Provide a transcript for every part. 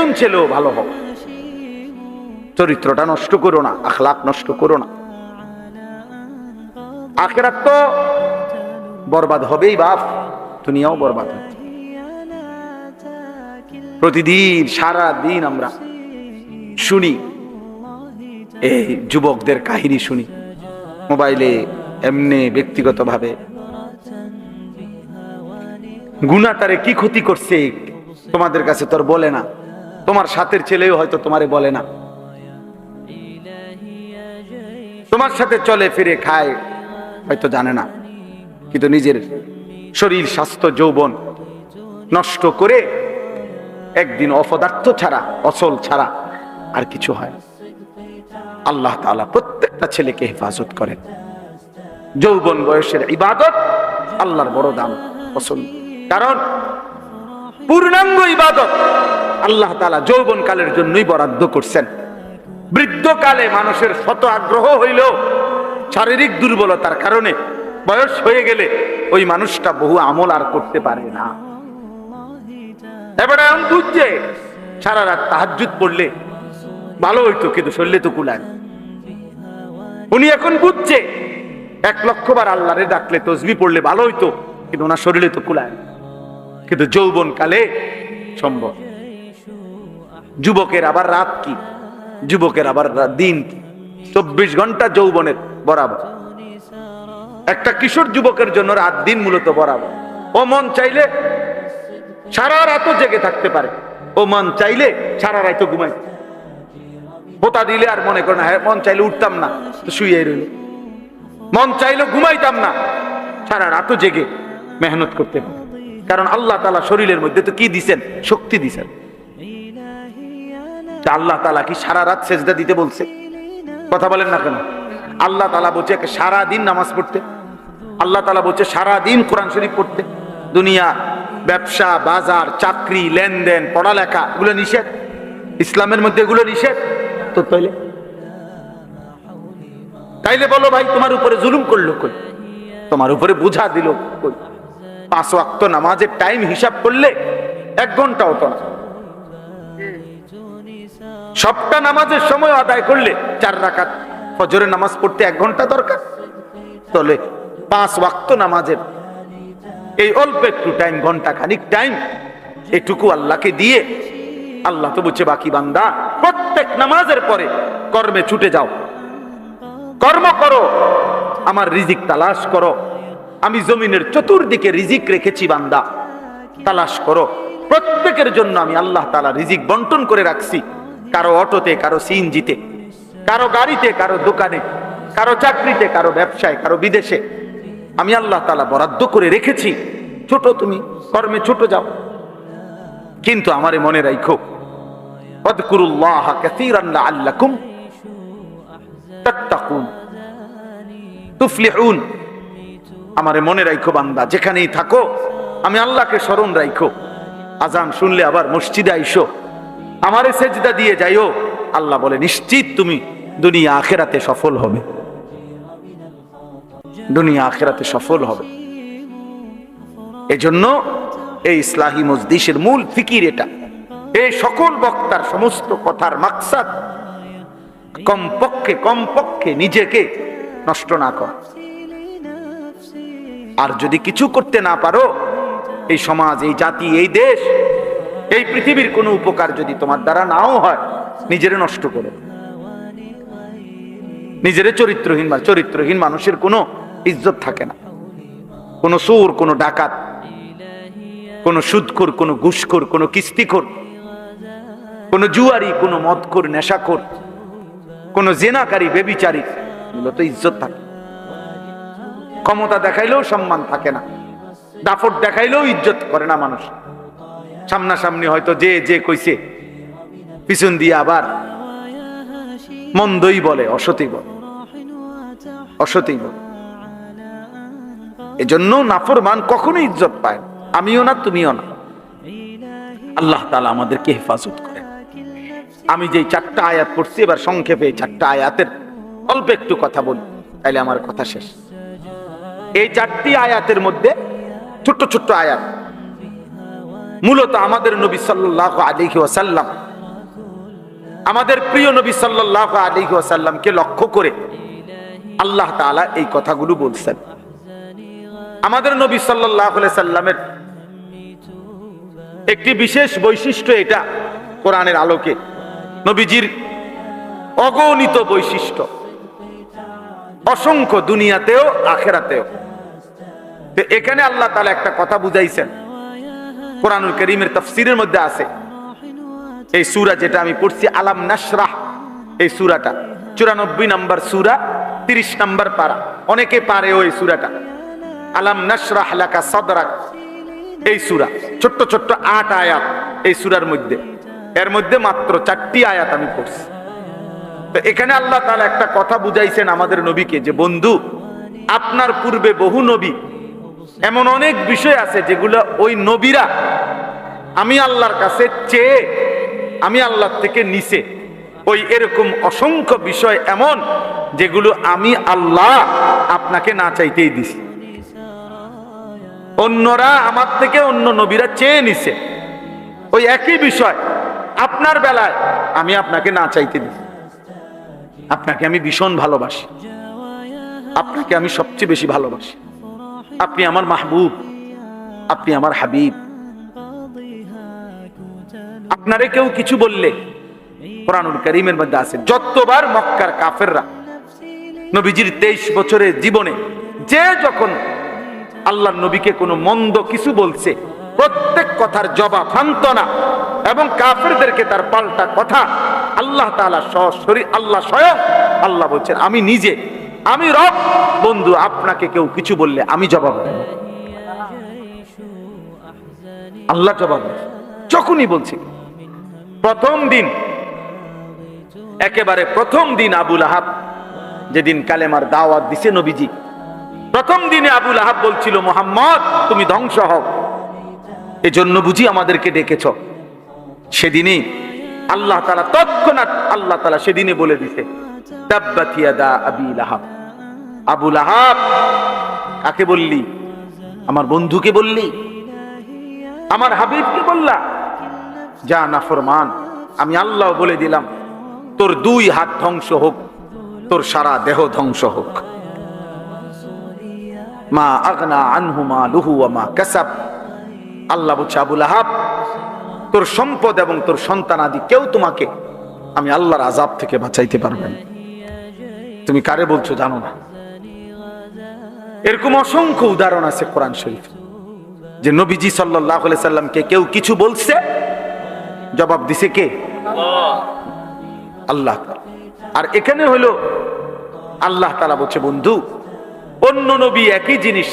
এতিম ছেলেও ভালো হোক, চরিত্রটা নষ্ট করো না, আখলাক নষ্ট করো না। আখিরাত তো বরবাদ হবেই বাপ, দুনিয়াও বরবাদ হবে। প্রতিদিন সারা দিন আমরা শুনি, এই যুবকদের কাহিনী শুনি মোবাইলে, এমনি ব্যক্তিগতভাবে। গুনাহটারে কি ক্ষতি করছে তোমাদের কাছে তোর বলে না, তোমার সাথের ছেলেও হয়তো তোমারে বলে না, তোমার সাথে চলে ফিরে খায় হয়তো জানে না, কিন্তু নিজের শরীর, স্বাস্থ্য, যৌবন নষ্ট করে একদিন অপদার্থ ছাড়া, অচল ছাড়া আর কিছু হয় না। আল্লাহ তাআলা প্রত্যেকটা ছেলেকে হেফাজত করেন। যৌবন বয়সের ইবাদত আল্লাহর বড় দাম, পছন্দ। কারণ পূর্ণাঙ্গ ইবাদত আল্লাহ তাআলা যৌবন কালের জন্যই বরাদ্দ করছেন। বৃদ্ধকালে মানুষের শত আগ্রহ হইলেও শারীরিক দুর্বলতার কারণে বয়স হয়ে গেলে ওই মানুষটা বহু আমল আর করতে পারে না। এবারে আমি বুঝছে সারা রাত তাহাজ্জুদ পড়লে ভালো হইতো, কিন্তু শরীরে তো কুলায়। উনি এখন বুঝছে 1,00,000 বার আল্লাহরে ডাকলে, তসবিহ পড়লে ভালো হইতো, কিন্তু ওনার শরীরে তো কুলায়। কিন্তু যৌবন কালে সম্ভব। যুবকের আবার রাত কি, যুবকের আবার দিন কি, 24 ঘন্টা যৌবনের বরাবর। একটা কিশোর যুবকের জন্য রাত দিন মূলত বরাবর। ও মন চাইলে সারা রাতও জেগে থাকতে পারে, ও মন চাইলে সারা রাতও ঘুমাইতে। বোতা দিলে আর মনে করে না, হ্যাঁ মন চাইলে উঠতাম না, তো শুয়ে রইল। মন চাইলে ঘুমাইতাম না, সারা রাতও জেগে মেহনত করতে পারে। কারণ আল্লাহ তাআলা শরীরের মধ্যে তো কি দিছেন? শক্তি দিছেন। আল্লাহ তাআলা কি সারা রাত সেজদা দিতে বলছে? কথা বলেন না কেন? আল্লাহ তাআলা বলছে সারা দিন নামাজ পড়তে, আল্লাহ তাআলা বলছে সারা দিন কোরআন শরীফ পড়তে। দুনিয়া, ব্যবসা, বাজার, চাকরি, লেনদেন, পড়ালেখা এগুলো নিষেধ, ইসলামের মধ্যে এগুলো নিষেধ। তো তাইলে বলো ভাই, তোমার উপরে জুলুম করলো কই? তোমার উপরে বোঝা দিল কই? 5 ওয়াক্ত নামাজের টাইম হিসাব করলে 1 ঘন্টাও তো না। সবটা নামাজের সময় আদায় করলে 4 রাকাত ফজরের নামাজ পড়তে 1 ঘন্টা দরকার। তাহলে 5 ওয়াক্ত নামাজের এই অল্প একটু টাইম, ঘন্টা খানিক টাইম, এটুকু আল্লাহকে দিয়ে আল্লাহ তো বলছে বাকি বান্দা প্রত্যেক নামাজের পরে কর্মে ছুটে যাও, কর্ম করো, আমার রিজিক তালাশ করো। আমি জমিনের চতুর্দিকে রিজিক রেখেছি বান্দা, তালাশ করো। প্রত্যেকের জন্য আমি আল্লাহ তাআলা রিজিক বন্টন করে রাখছি। কারো অটোতে, কারো সিএনজিতে, কারো গাড়িতে, কারো দোকানে, কারো চাকরিতে, কারো ব্যবসায়, কারো বিদেশে আমি আল্লাহ তাআলা বরাদ্দ করে রেখেছি। ছোট, তুমি কর্মে ছোট যাও, কিন্তু আমারে মনে রাখো, ওয়াযকুরুল্লাহ কাসীরান লাআল্লাকুম তাত্তাকুন তুফলিহুন। আমারে মনে রাখো বান্দা, যেখানেই থাকো আমি আল্লাহকে স্মরণ রাখো। আজান শুনলে আবার মসজিদে আইসো, আমারে সেজদা দিয়ে যাইও। আল্লাহ বলে নিশ্চিত তুমি দুনিয়া আখিরাতে সফল হবে, দুনিয়া আখিরাতে সফল হবে। এজন্য এই ইসলাহি মজলিসের মূল ফিকির এটা। এই সকল বক্তার সমস্ত কথার মাকসাদ কমপক্ষে নিজেকে নষ্ট না কর। আর যদি কিছু করতে না পারো, এই সমাজ, এই জাতি, এই দেশ, এই পৃথিবীর কোনো উপকার যদি তোমার দ্বারা নাও হয়, নিজেরে নষ্ট করো। নিজেরে চরিত্রহীন মানুষের কোনো ইজ্জত থাকে না। কোনো চোর, কোনো ডাকাত, কোনো সুদখোর, কোনো ঘুষখোর, কোনো কিস্তিখোর, কোনো জুয়ারি, কোনো মদখোর, নেশাখোর, কোনো জেনাকারী, বেবিচারী, এগুলো তো ইজ্জত থাকে। ক্ষমতা দেখাইলেও সম্মান থাকে না, দাফট দেখাইলেও ইজ্জত করে না মানুষ। সামনাসামনি হয়তো যে কইছে, পিছন দিয়ে আবার মন্দই বলে, অসতই বলে। এজন্য নাফরমান কখনো ইজ্জত পায়, আমিও না, তুমিও না। আল্লাহ তাআলা আমাদেরকে হেফাজত করে। আমি যে 4টা আয়াত পড়ছি, এবার সংক্ষেপে 4টা আয়াতের অল্প একটু কথা বলি, তাইলে আমার কথা শেষ। এই 4টি আয়াতের মধ্যে ছোট্ট ছোট্ট আয়াত, মূলত আমাদের নবী সাল্লাল্লাহু আলাইহি ওয়াসাল্লাম আমাদের প্রিয় নবী সাল্লাল্লাহু আলাইহি ওয়াসাল্লামকে লক্ষ্য করে আল্লাহ তাআলা এই কথাগুলো বলছেন। আমাদের নবী সাল্লাল্লাহু আলাইহি সাল্লামের একটি বিশেষ বৈশিষ্ট্য এটা, কোরআনের আলোকে নবীজির অগণিত বৈশিষ্ট্য, অসংখ্য, দুনিয়াতেও আখিরাতেও। তো এখানে আল্লাহ তাআলা একটা কথা বুঝাইছেন, কোরআনুল কারীমের তাফসীরের মধ্যে আছে। এই সূরা যেটা আমি পড়ছি, আলাম নাশরাহ, এই সূরাটা 94 নম্বর সূরা, 30 নম্বর পারা। অনেকে পারে ওই সূরাটা, আলাম নাশরাহ লাকা সাদরাক। এই সূরা ছোট্ট ছোট্ট 8 আয়াত এই সূরার মধ্যে, এর মধ্যে মাত্র 4টি আয়াত আমি পড়ছি। তো এখানে আল্লাহ তাআলা একটা কথা বুঝাইছেন আমাদের নবীকে, যে বন্ধু, আপনার পূর্বে বহু নবী, এমন অনেক বিষয় আছে যেগুলো ওই নবীরা আমি আল্লাহর কাছে চেয়ে আমি আল্লাহ থেকে নিছে। ওই এরকম অসংখ্য বিষয় এমন যেগুলো আমি আল্লাহ আপনাকে না চাইতেই দিছি। অন্যরা আমার থেকে, অন্য নবীরা চেয়ে নিছে ওই একই বিষয়, আপনার বেলায় আমি আপনাকে না চাইতে দিছি। আপনাকে আমি ভীষণ ভালোবাসি, আপনাকে আমি সবচেয়ে বেশি ভালোবাসি, আপনি আমার মাহবুব, আপনি আমার হাবিব। আপনারে কেউ কিছু বললে কোরআনুল কারীমের মধ্যে আছে, যতবার মক্কার কাফেররা নবীজির 23 বছরের জীবনে যে যখন আল্লাহর নবীকে কোনো মন্দ কিছু বলছে, প্রত্যেক কথার জবাব, সান্ত্বনা এবং কাফেরদেরকে তার পাল্টা কথা আল্লাহ তাআলা সরাসরি, আল্লাহ স্বয়ং আল্লাহ বলছেন, আমি নিজে, আমি রব, বন্ধু, আপনাকে কেউ কিছু বললে আমি জবাব দেব। আল্লাহ জবাব দেন যখনই বলছি। প্রথম দিন, একেবারে প্রথম দিন আবু লাহাব যেদিন কালেমার দাওয়াত দিছে নবীজি, প্রথম দিনে আবু লাহাব বলছিল, মুহাম্মদ তুমি ধ্বংস হও, এজন্য বুঝি আমাদেরকে ডেকেছ। সেদিনই আল্লাহ তাআলা তৎক্ষণাৎ আল্লাহ তাআলা সেদিনে বলে দিছে, তাব্বাত ইয়াদা আবি লাহাব। আবু লাহাব, কাকে বললি? আমার বন্ধুকে বললি, আমার হাবিবকে বললা? যা নাফরমান, আমি আল্লাহ বলে দিলাম, তোর 2 হাত ধ্বংস হোক, তোর সারা দেহ ধ্বংস হোক। মা আগনা আনহু মালুহু ওয়া মা কাসাব। আল্লাহ বলছে, আবু লাহাব, তোর সম্পদ এবং তোর সন্তানাদি কেউ তোমাকে আমি আল্লাহর আযাব থেকে বাঁচাইতে পারবে না। তুমি কারে বলছো জানো না? এরকম অসংখ্য উদাহরণ আছে কোরআন শরীফ, যে নবীজি সাল্লাল্লাহু আলাইহি সাল্লামকে কেউ কিছু বলছে, জবাব দিছে কে? আল্লাহ। আর এখানে হলো আল্লাহ তাআলা বলছে, বন্ধু, অন্য নবী একই জিনিস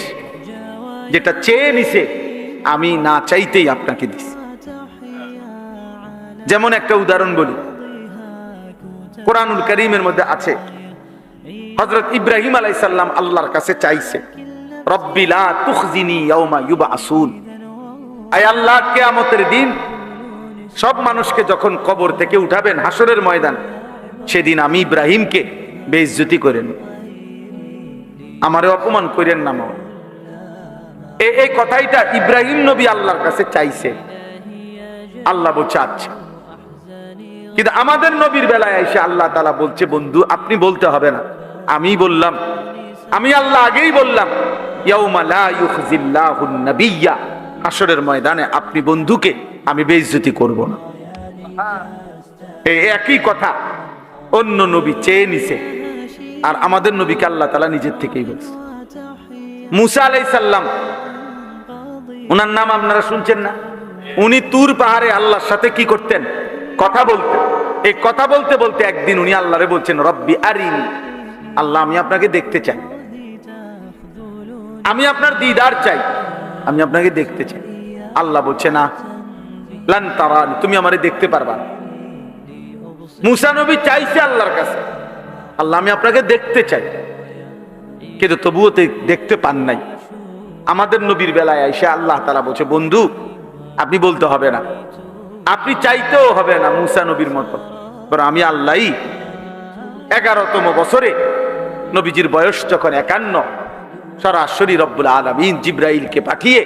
যেটা চেয়ে নিছে, আমি না চাইতেই আপনাকে দিছি। যেমন একটা উদাহরণ বলি, কোরআনুল কারীমের মধ্যে আছে, হযরত ইব্রাহিম আলাইহিস সালাম আল্লাহর কাছে চাইছে, রব্বি লা তুখজিনি ইয়াউমা ইউবআসুন। আয় আল্লাহ, কিয়ামতের দিন সব মানুষকে যখন কবর থেকে উঠাবেন, হাসরের ময়দান, সেদিন আমি ইব্রাহিমকে বেইজ্জতি করেন, আমারে অপমান করেন না। এই কথাইটা ইব্রাহিম নবী আল্লাহর কাছে চাইছে। আল্লাহ বলছে আচ্ছা। কিন্তু আমাদের নবীর বেলায় এসে আল্লাহ তাআলা বলছে, বন্ধু, আপনি বলতে হবে না, আমি বললাম, আমি আল্লাহ আগেই বললাম, ইয়াউমা লা ইউখজিল্লাহুন নাবিয়্যা, হাসরের ময়দানে আপনি বন্ধুকে আমি বেইজ্জতি করব না। এই একই কথা অন্য নবী চেয়ে নিছে, আর আমাদের নবীকে আল্লাহ তাআলা নিজের থেকেই বলছে। মুসা আলাইহিস সালাম, ওনার নাম আপনারা শুনছেন না? উনি তুর পাহাড়ে আল্লাহর সাথে কি করতেন? কথা বলতেন। এই কথা বলতে বলতে একদিন উনি আল্লাহরে বলছেন, রব্বি আরিনি, আল্লাহ আমি আপনাকে দেখতে চাই, আমি আপনার দিদার চাই, আমি আপনাকে দেখতে চাই। আল্লাহ বলছে, না, লান তারানি, তুমি আমারে দেখতে পারবা না। মুসা নবী চাইছে আল্লাহর কাছে, আল্লাহ আমি আপনাকে দেখতে চাই, কিন্তু তবুও দেখতে পান নাই। আমাদের নবীর বেলায় আইসা আল্লাহ তাআলা বলছে, বন্ধু, আপনি বলতে হবে না, আপনি চাইতেও হবে না মুসা নবীর মতো, বরং আমি আল্লাহই 11তম বছরে নবীজির বয়স যখন 51, সরাসরি রব্বুল আলামিন জিবরাইলকে পাঠিয়ে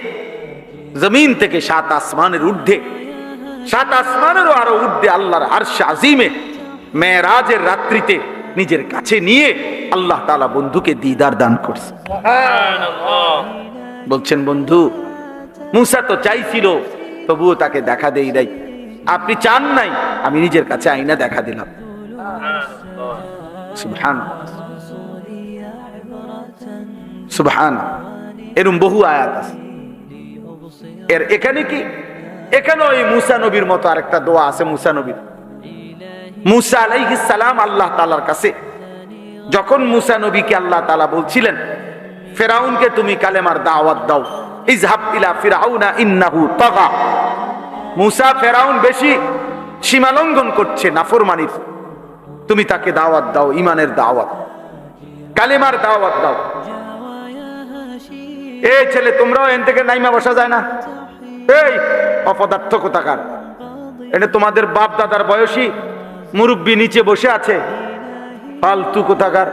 জমিন থেকে 7 আসমানের ঊর্ধ্বে, 7 আসমানেরও আরো ঊর্ধ্বে আল্লাহর আরশে আজিমে মেরাজের রাত্রিতে নিজের কাছে নিয়ে আল্লাহ তাআলা বন্ধুকে দিদার দান করছে। বলছেন বন্ধু মুসা তো চাইছিল, তবুও তাকে দেখা দেই নাই। আপনি চান নাই, আমি নিজের কাছে আইনা দেখা দিলাম। সুবহানাল্লাহ, সুবহানাল্লাহ। এরকম বহু আয়াত আছে। এখানে কি, এখানে ওই মুসা নবীর মতো আরেকটা দোয়া আছে। মুসা নবীর, মুসা আলাইহিস সালাম আল্লাহ তাআলার কাছে যখন মুসা নবীকে আল্লাহ তাআলা বলছিলেন ফেরাউনকে তুমি কালেমার দাওয়াত দাও, ইযহাব ইলা ফিরআউনা ইন্নাহু তাগা। মুসা, ফেরাউন বেশি সীমালঙ্ঘন করছে নাফরমানির, তুমি তাকে দাওয়াত দাও, ঈমানের দাওয়াত, কালেমার দাওয়াত দাও। এই ছেলে, তোমরাও এখান থেকে নাইমা বসা যায় না? এই অপদার্থ কোথাকার, এটা তোমাদের বাপ দাদার বয়সী মুরব্বী নিচে বসে আছে, ফালতু কোথাকার।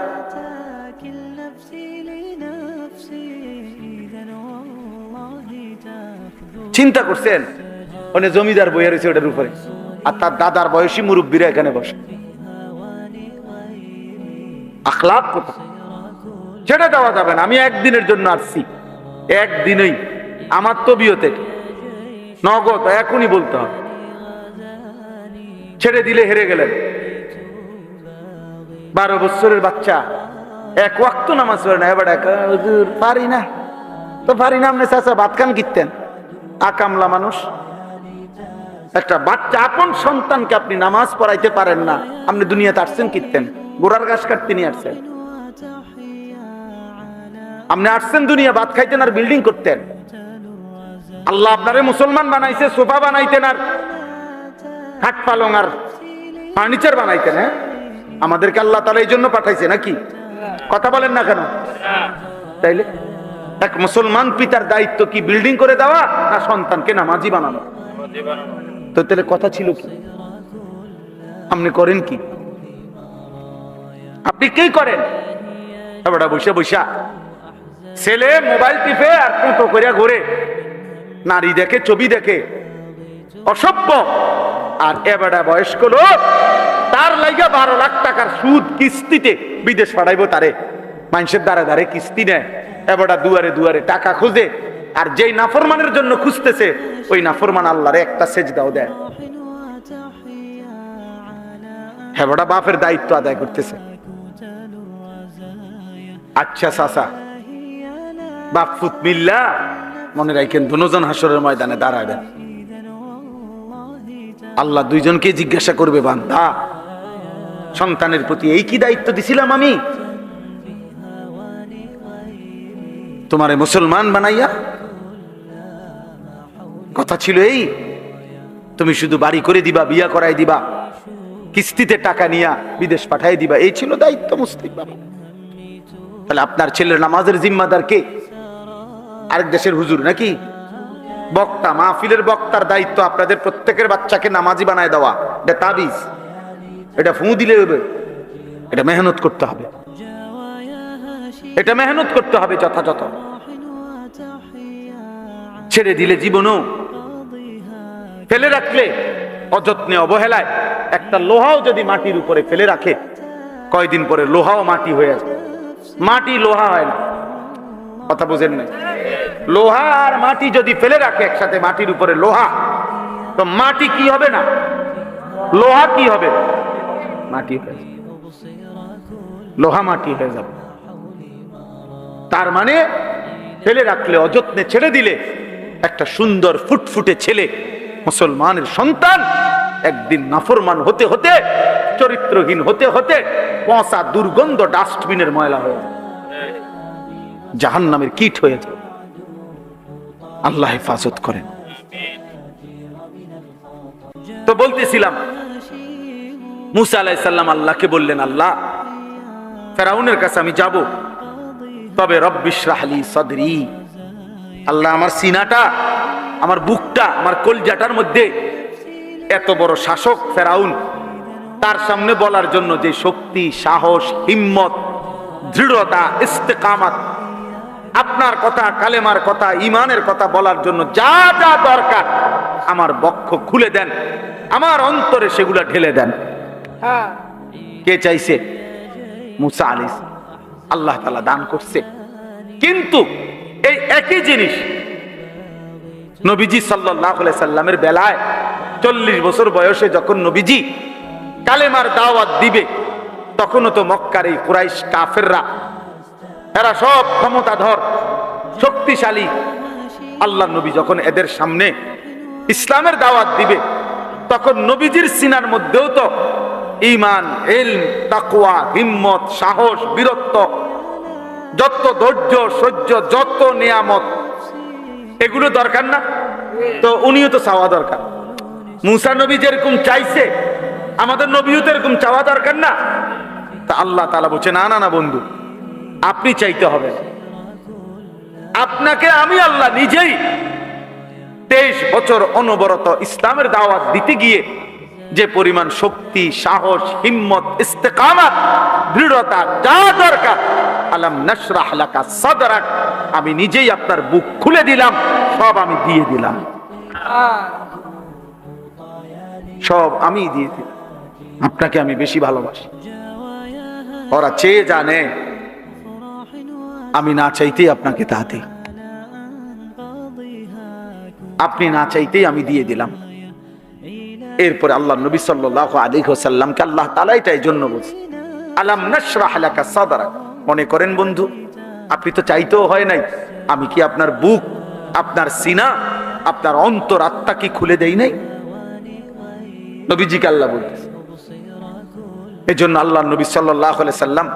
চিন্তা করছেন, ওখানে জমিদার বইয়া রয়েছে ওটার উপরে, আর তার দাদার বয়সী মুরব্বীরা এখানে বসে। আখলাক কোথা, ছেড়ে দেওয়া যাবে না। আমি একদিনের জন্য আসছি, একদিনেই আমার তবিয়তে নগদ এখনই বলতে হবে। ছেড়ে দিলে হেরে গেলেন। 12 বছরের বাচ্চা এক ওয়াক্ত নামাজ পড়ে না, এবার হুজুর পারি না তো পারি না। আপনি চাচা ভাত খান কিনতেন, আকামলা মানুষ। একটা বাচ্চা, আপন সন্তানকে আপনি নামাজ পড়াইতে পারেন না, আপনি দুনিয়াতে আসছেন কিনতেন? গোড়ার ঘাস কাটতে নিয়ে আসছেন? আপনি আসছেন দুনিয়া ভাত খাইতেন আর বিল্ডিং করতেন। আল্লাহ আপনারে মুসলমান বানাইছে, সোফা বানাইতেন আর খাট পালং আর ফার্নিচার বানাইতেন। হ্যাঁ, আমাদেরকে আল্লাহ তাআলা এই জন্য পাঠাইছে নাকি? কথা বলেন না কেন? তাইলে এক মুসলমান পিতার দায়িত্ব কি বিল্ডিং করে দেওয়া না সন্তানকে নামাজি বানানো? তো তাহলে কথা ছিল কি? আপনি করেন কি? আপনি কি করেন? এবারে বসে বসা ছেলে মোবাইল টিপে আর কুটো করিয়া ঘুরে, নারী দেখে, ছবি দেখে, অসভ্য। আর এবারে বয়স্ক লোক, তার লাইগা 12 লাখ টাকার সুদ কিস্তিতে বিদেশ পাঠাইবো তারে। মানুষের দ্বারে দ্বারে কিস্তি নেয়, এবারে দুয়ারে দুয়ারে টাকা খোঁজে। আর যেই নাফরমানের জন্য খুঁজতেছে, ওই নাফরমান আল্লাহরে একটা সেজদাও দেয়। এবারে বাপের দায়িত্ব আদায় করতেছে। আচ্ছা চাচা, বাপ ফুত মিল্লা মনে রাখেন, দুজন হাসরের ময়দানে দাঁড়াবেন। আল্লাহ দুইজনকে জিজ্ঞাসা করবে, বান্দা সন্তানের প্রতি এই কি দায়িত্ব দিছিলাম আমি তোমারে মুসলমান বানাইয়া? কথা ছিল এই, তুমি শুধু বাড়ি করে দিবা, বিয়া করাই দিবা, কিস্তিতে টাকা নিয়া বিদেশ পাঠাই দিবা, এই ছিল দায়িত্ব মুসলিম বাবা। তাহলে আপনার ছেলের নামাজের জিম্মাদার কে? আরেক দেশের হুজুর নাকি? বক্তা, মাহফিলের বক্তার দায়িত্ব আপনাদের প্রত্যেকের বাচ্চাকে নামাজি বানায় দেওয়া। এটা তাবিজ, এটা ফু দিলে হবে? এটা মেহনত করতে হবে, এটা মেহনত করতে হবে যথাযথ। ছেড়ে দিলে জীবনও, ফেলে রাখলে অযত্নে অবহেলায়, একটা লোহাও যদি মাটির উপরে ফেলে রাখে, কয়দিন পরে লোহাও মাটি হয়ে যাবে। মাটি লোহা হয় না, কথা বুঝেন না? লোহা আর মাটি যদি ফেলে রাখে একসাথে, মাটির উপরে লোহা, তো মাটি কি হবে না, লোহা কি হবে? মাটি হয়ে যাবে, লোহা মাটি হয়ে যাবে। তার মানে ফেলে রাখলে, অযত্নে ছেড়ে দিলে, একটা সুন্দর ফুটফুটে ছেলে, মুসলমানের সন্তান, একদিন নাফরমান হতে হতে, চরিত্রহীন হতে হতে, পচা দুর্গন্ধ ডাস্টবিনের ময়লা হয়ে যাবে, জাহান্নামের কীট হয়ে যাবে। আল্লাহ হেফাজত করেন। তো বলতেছিলাম, মুসা আলাইহিস সালাম আল্লাহকে বললেন, আল্লাহ ফেরাউনের কাছে আমি যাব, তবে রব্বিশরাহ লি সাদরি, আল্লাহ আমার সিনাটা, আমার বুকটা, আমার কলজাটার মধ্যে এত বড় শাসক ফেরাউন, তার সামনে বলার জন্য যে শক্তি, সাহস, হিম্মত, দৃঢ়তা, ইস্তেকামাত, আপনার কথা, কালেমার কথা, ঈমানের কথা বলার জন্য যা যা দরকার, আমার বক্ষ খুলে দেন, আমার অন্তরে সেগুলা ঢেলে দেন। কে চাইছে? মুসা আলাইহিস আল্লাহ তাআলা দান করছে। কিন্তু এই একই জিনিস নবীজি সাল্লাল্লাহু আলাইহি সাল্লামের বেলায় 40 বছর বয়সে যখন নবীজি কালেমার দাওয়াত দিবে, তখনও তো মক্কার এই কুরাইশ কাফেররা, এরা সব ক্ষমতাধর শক্তিশালী। আল্লাহ নবী যখন এদের সামনে ইসলামের দাওয়াত দিবে, তখন নবীজির সিনার মধ্যেও তো ঈমান, ইলম, তাকওয়া, হিম্মত, সাহস, বীরত্ব, যত ধৈর্য সহ্য, যত নিয়ামত, এগুলো দরকার না? তো উনিও তো চাওয়া দরকার। মুসা নবী যেরকম চাইছে, আমাদের নবীও তো এরকম চাওয়া দরকার না? তা আল্লাহ তাআলা বলছে, না না না বন্ধু, আপনি চাইতে হবে। আপনাকে আমি আল্লাহ নিজেই 23 বছর অনবরত ইসলামের দাওয়াত দিতে গিয়ে যে পরিমাণ শক্তি, সাহস, হিম্মত, ইস্তেকামাত, দৃঢ়তা যা দরকার, আলাম নাশরাহ লাকা সাদরাক, আমি নিজেই আপনার বুক খুলে দিলাম, সব আমি দিয়ে দিলাম, সব আমি দিয়ে দিলাম। আপনাকে আমি বেশি ভালোবাসি। ওরা চেয়ে জানে, আমি না চাইতেই আপনাকে তা দিই, আপনি না চাইতেই আমি দিয়ে দিলাম। এরপরে আল্লাহ নবী সাল্লাল্লাহু আলাইহি ওয়াসাল্লামকে আল্লাহ তাআলা এটাই জন্য বলছে, আলাম নাশরাহ লাকা সাদরাক। মনে করেন বন্ধু, আপনি তো চাইতেও হয় নাই, আমি কি আপনার বুক, আপনার সিনা, আপনার অন্তর, আত্মা কি খুলে দেই নাই? নবীজিকে আল্লাহ বলতেছে। এজন্য আল্লাহ নবী সাল্লাল্লাহু আলাইহি সাল্লাম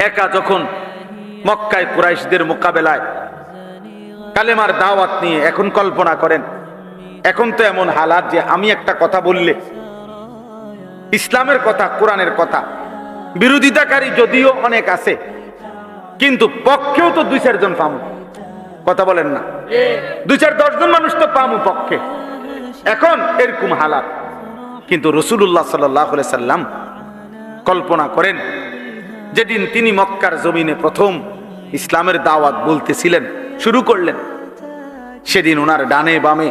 একা যখন মক্কায় কুরাইশদের মোকাবেলায় কালেমার দাওয়াত নিয়ে, এখন কল্পনা করেন, এখন তো এমন হালাত যে আমি একটা কথা বললে, ইসলামের কথা, কোরআনের কথা, বিরোধিতাকারী যদিও অনেক আছে, কিন্তু পক্ষেও তো 2-4 জন পামু। কথা বলেন না? 2-4-10 জন মানুষ তো পামু পক্ষে। এখন এরকম হালাত। কিন্তু রাসূলুল্লাহ সাল্লাল্লাহু আলাইহি সাল্লাম কল্পনা করেন, যেদিন তিনি মক্কার জমিনে প্রথম ইসলামের দাওয়াত বলতেছিলেন, শুরু করলেন, সেদিন ওনার ডানে বামে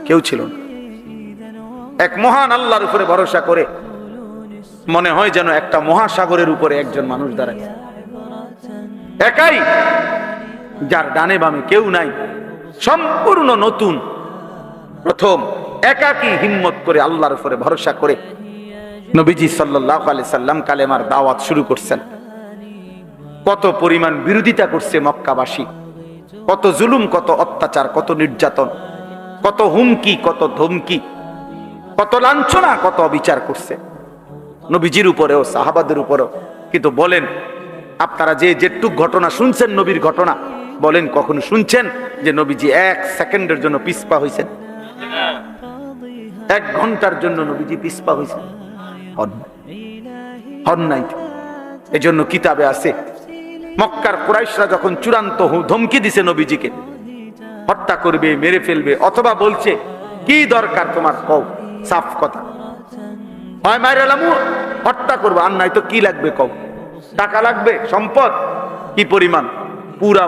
কেউ ছিল না। এক মহান আল্লাহর উপরে ভরসা করে মনে হয় যেন একটা মহাসাগরের উপরে একজন মানুষ দাঁড়ায়, একাই, যার ডানে বামে কেউ নাই, সম্পূর্ণ নতুন, প্রথম একাকী হিম্মত করে আল্লাহর উপরে ভরসা করে নবীজি সাল্লাল্লাহু আলাইহি সাল্লাম কালেমার দাওয়াত শুরু করছেন। কত পরিমাণ বিরোধিতা করছে মক্কাবাসী, কত জুলুম, কত অত্যাচার, কত নির্যাতন, কত হুমকি, কত ধমকি, কত লাঞ্ছনা, কত অবিচার করছে নবীজির উপরেও, সাহাবাদের উপরেও। কিন্তু বলেন, আপনারা যে যেটুক ঘটনা শুনছেন, নবীর ঘটনা, বলেন কখনো শুনছেন যে নবীজি 1 সেকেন্ডের জন্য পিছপা হয়েছেন? 1 ঘন্টার জন্য নবীজি পিছপা হয়েছেন? হন নাই। এজন্য কিতাবে আছে, মক্কার কুরাইশরা যখন চূড়ান্ত ধমকি দিছে নবীজিকে, হত্যা করবে, মেরে ফেলবে, অথবা বলছে কি দরকার তোমার, কও সাফ কথা, হয় মাইরালামু, হত্যা করবো, আর নাই তো কি লাগবে কও, টাকা লাগবে, সম্পদ কি পরিমাণ, পুরা